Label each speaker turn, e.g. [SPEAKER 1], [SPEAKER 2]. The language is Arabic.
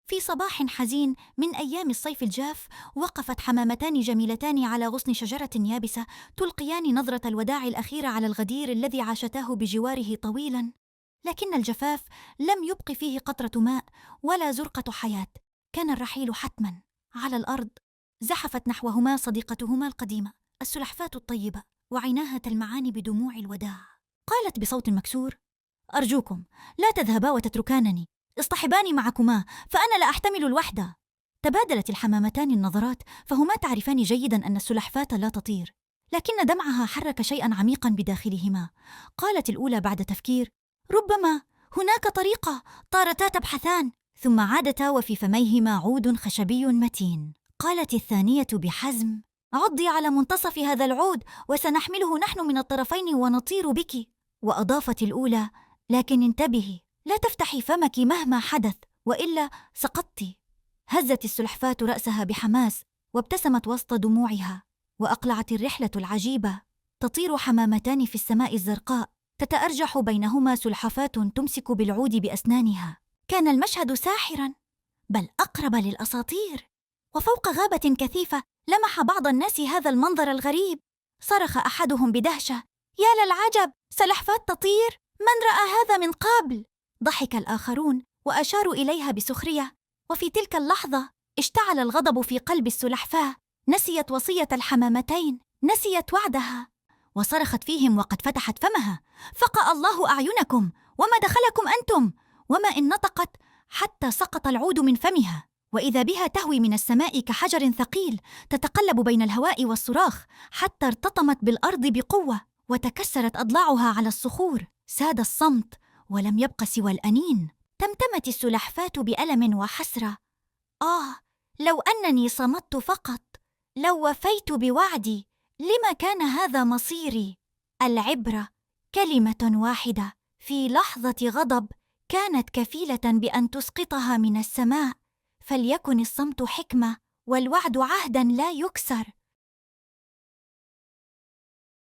[SPEAKER 1] في صباح حزين من أيام الصيف الجاف، وقفت حمامتان جميلتان على غصن شجرة يابسة تلقيان نظرة الوداع الأخيرة على الغدير الذي عاشتاه بجواره طويلاً. لكن الجفاف لم يبق فيه قطرة ماء ولا زرقة حياة. كان الرحيل حتماً. على الأرض زحفت نحوهما صديقتهما القديمة السلحفاة الطيبة، وعيناها تلمعان بدموع الوداع. قالت بصوت مكسور: أرجوكم لا تذهبا وتتركانني، اصطحباني معكما فأنا لا أحتمل الوحدة. تبادلت الحمامتان النظرات، فهما تعرفان جيدا أن السلحفاة لا تطير، لكن دمعها حرك شيئا عميقا بداخلهما. قالت الأولى بعد تفكير: ربما هناك طريقة. طارتا تبحثان، ثم عادتا وفي فميهما عود خشبي متين. قالت الثانية بحزم: عضي على منتصف هذا العود وسنحمله نحن من الطرفين ونطير بك. وأضافت الأولى: لكن انتبهي، لا تفتحي فمك مهما حدث، وإلا سقطت. هزت السلحفاة رأسها بحماس وابتسمت وسط دموعها، وأقلعت الرحلة العجيبة. تطير حمامتان في السماء الزرقاء، تتأرجح بينهما سلحفاة تمسك بالعود بأسنانها. كان المشهد ساحراً، بل أقرب للأساطير. وفوق غابة كثيفة لمح بعض الناس هذا المنظر الغريب. صرخ أحدهم بدهشة: يا للعجب، سلحفاة تطير! من رأى هذا من قبل؟ ضحك الآخرون وأشاروا إليها بسخرية. وفي تلك اللحظة اشتعل الغضب في قلب السلحفاة. نسيت وصية الحمامتين، نسيت وعدها، وصرخت فيهم وقد فتحت فمها: فقأ الله أعينكم، وما دخلكم أنتم؟ وما إن نطقت حتى سقط العود من فمها، وإذا بها تهوي من السماء كحجر ثقيل، تتقلب بين الهواء والصراخ حتى ارتطمت بالأرض بقوة وتكسرت أضلاعها على الصخور. ساد الصمت ولم يبق سوى الأنين. تمتمت السلحفاة بألم وحسرة: لو أنني صمت فقط، لو وفيت بوعدي، لما كان هذا مصيري؟ العبرة كلمة واحدة في لحظة غضب كانت كفيلة بأن تسقطها من السماء. فليكن الصمت حكمة، والوعد عهدا لا يكسر.